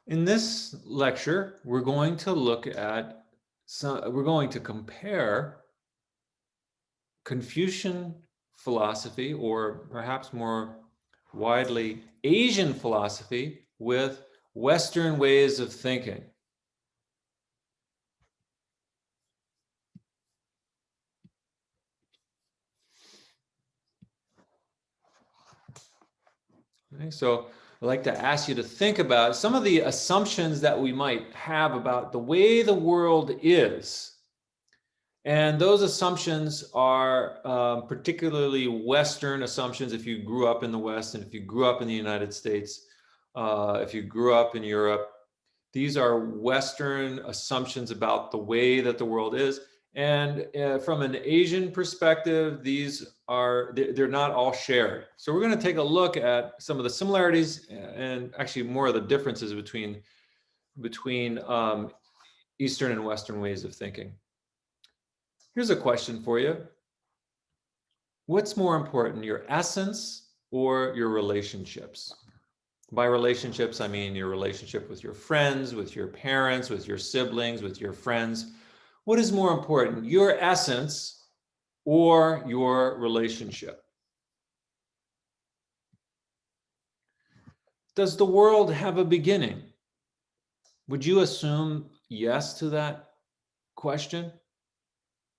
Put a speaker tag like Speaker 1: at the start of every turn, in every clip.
Speaker 1: In this lecture, we're going to look at we're going to compare Confucian philosophy, or perhaps more widely Asian philosophy, with Western ways of thinking. Okay, so I'd like to ask you to think about some of the assumptions that we might have about the way the world is. And those assumptions are particularly Western assumptions. If you grew up in the West, and if you grew up in the United States, if you grew up in Europe, these are Western assumptions about the way that the world is. And from an Asian perspective, they're not all shared. So we're going to take a look at some of the similarities and actually more of the differences between Eastern and Western ways of thinking. Here's a question for you. What's more important, your essence or your relationships? By relationships, I mean your relationship with your friends, with your parents, with your siblings, with your friends. What is more important, your essence or your relationship? Does the world have a beginning? Would you assume yes to that question?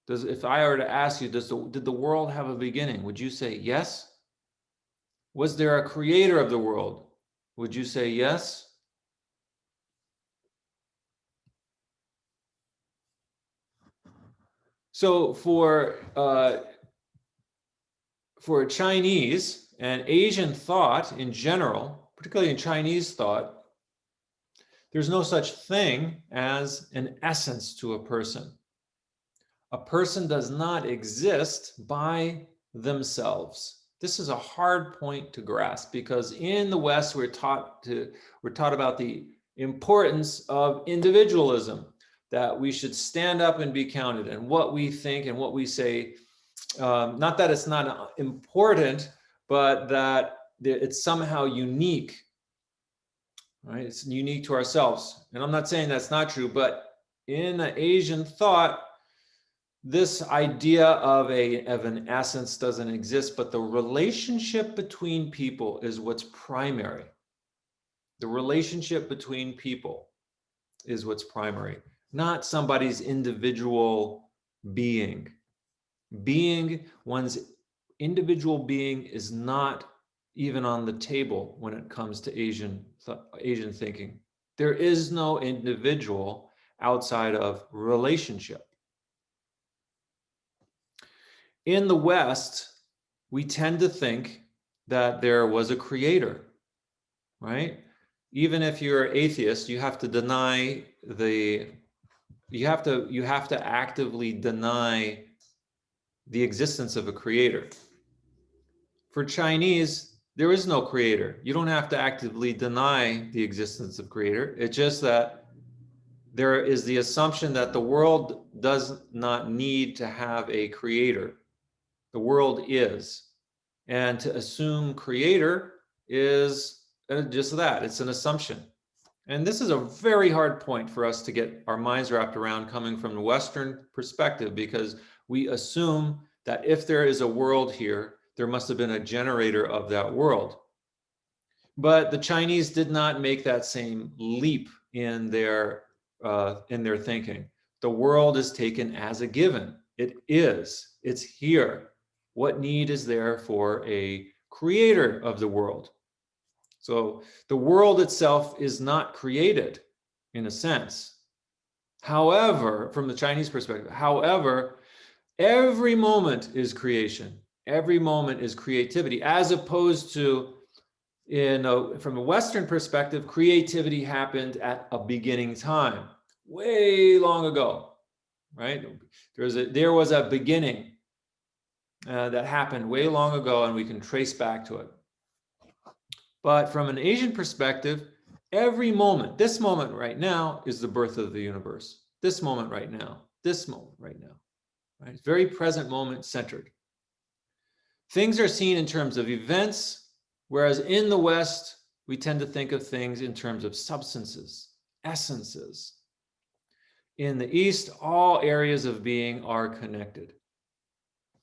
Speaker 1: If I were to ask you, did the world have a beginning? Would you say yes? Was there a creator of the world? Would you say yes? So for Chinese and Asian thought in general, particularly in Chinese thought, there's no such thing as an essence to a person. A person does not exist by themselves. This is a hard point to grasp because in the West, we're taught about the importance of individualism, that we should stand up and be counted, and what we think and what we say, not that it's not important, but that it's somehow unique, right? It's unique to ourselves. And I'm not saying that's not true, but in Asian thought, this idea of an essence doesn't exist, but the relationship between people is what's primary. The relationship between people is what's primary, not somebody's individual being. One's individual being is not even on the table when it comes to Asian thinking. There is no individual outside of relationship. In the West, we tend to think that there was a creator, right? Even if you're atheist, you have to deny you have to actively deny the existence of a creator. For Chinese, there is no creator. You don't have to actively deny the existence of creator. It's just that there is the assumption that the world does not need to have a creator. The world is. And to assume creator is just that. It's an assumption. And this is a very hard point for us to get our minds wrapped around coming from the Western perspective, because we assume that if there is a world here, there must have been a generator of that world. But the Chinese did not make that same leap in their thinking. The world is taken as a given. It is. It's here. What need is there for a creator of the world? So the world itself is not created in a sense. However, from the Chinese perspective, every moment is creation. Every moment is creativity, as opposed to from a Western perspective, creativity happened at a beginning time, way long ago, right? There was a beginning that happened way long ago, and we can trace back to it. But from an Asian perspective, every moment, this moment right now, is the birth of the universe. This moment right now, right? Very present moment centered. Things are seen in terms of events, whereas in the West, we tend to think of things in terms of substances, essences. In the East, all areas of being are connected.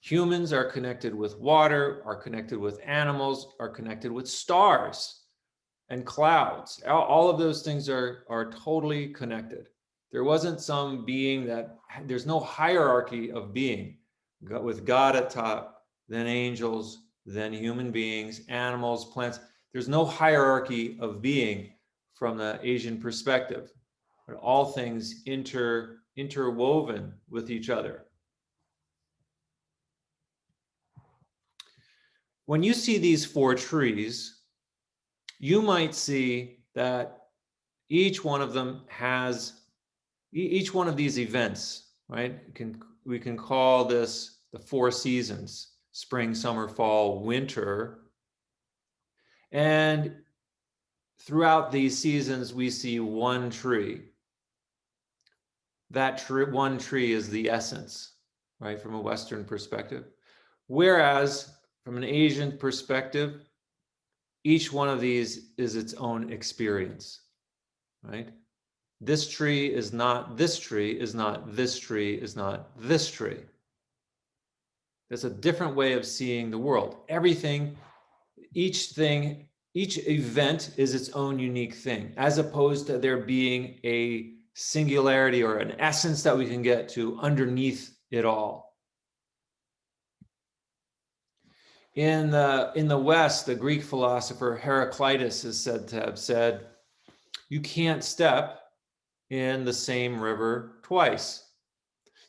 Speaker 1: Humans are connected with water, are connected with animals, are connected with stars and clouds. All of those things are totally connected. There wasn't some being that, there's no hierarchy of being, with God at top, then angels, then human beings, animals, plants. There's no hierarchy of being from the Asian perspective, but all things interwoven with each other. When you see these four trees, you might see that each one of them has, each one of these events, right? We can call this the four seasons: spring, summer, fall, winter. And throughout these seasons, we see one tree. That one tree is the essence, right, from a Western perspective. Whereas from an Asian perspective, each one of these is its own experience, right? This tree is not this tree, is not this tree, is not this tree. There's a different way of seeing the world. Everything, each thing, each event is its own unique thing, as opposed to there being a singularity or an essence that we can get to underneath it all. In the West, the Greek philosopher Heraclitus is said to have said, you can't step in the same river twice.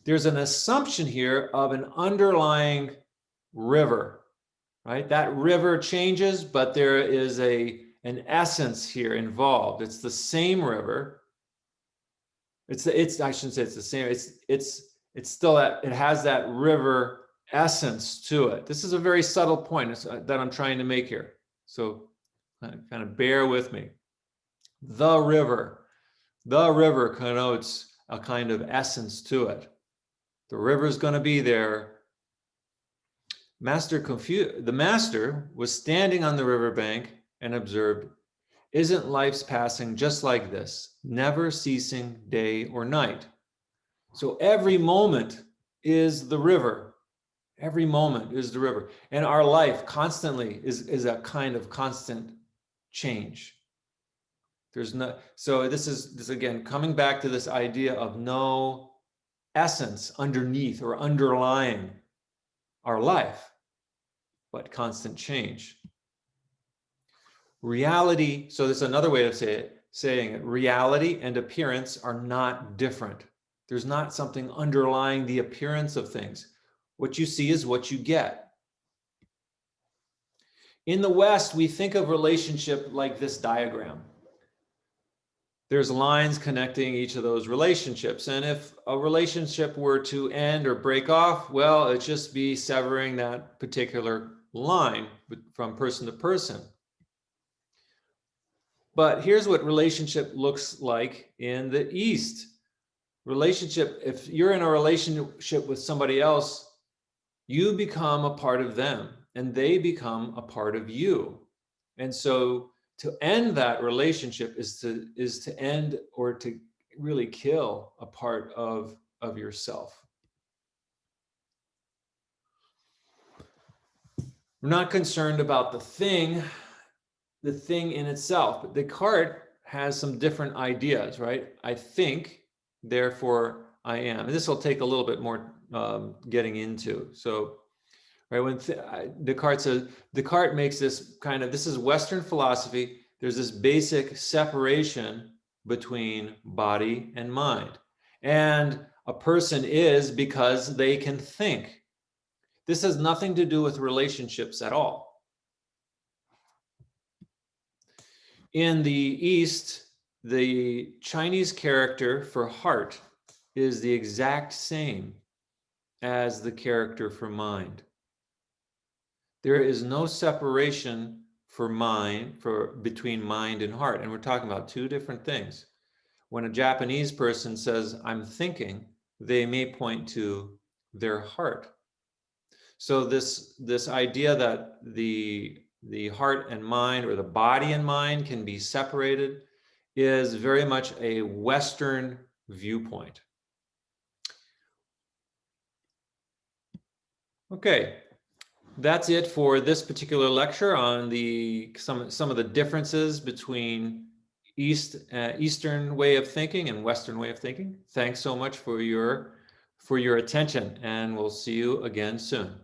Speaker 1: There's an assumption here of an underlying river, right? That river changes, but there is an essence here involved. It's the same river. I shouldn't say it's the same. It's still that, it has that river essence to it. This is a very subtle point that I'm trying to make here. So kind of bear with me. The river connotes a kind of essence to it. The river is going to be there. The master was standing on the riverbank and observed, isn't life's passing just like this, never ceasing day or night? So every moment is the river. Every moment is the river. And our life constantly is a kind of constant change. There's no, so this is again coming back to this idea of no essence underneath or underlying our life, but constant change. Reality, so this is another way of saying it, reality and appearance are not different. There's not something underlying the appearance of things. What you see is what you get. In the West, we think of relationship like this diagram. There's lines connecting each of those relationships. And if a relationship were to end or break off, well, it'd just be severing that particular line from person to person. But here's what relationship looks like in the East. Relationship, if you're in a relationship with somebody else, you become a part of them and they become a part of you. And so to end that relationship is to end or to really kill a part of yourself. We're not concerned about the thing in itself, but Descartes has some different ideas, right? I think, therefore I am. And this will take a little bit more getting into. So, right, when Descartes makes this kind of, this is Western philosophy. There's this basic separation between body and mind. And a person is because they can think. This has nothing to do with relationships at all. In the East, the Chinese character for heart is the exact same as the character for mind. There is no separation between mind and heart. And we're talking about two different things. When a Japanese person says, I'm thinking, they may point to their heart. So this idea that the the heart and mind, or the body and mind can be separated, is very much a Western viewpoint. Okay, that's it for this particular lecture on some of the differences between Eastern way of thinking and Western way of thinking. Thanks so much for your attention, and we'll see you again soon.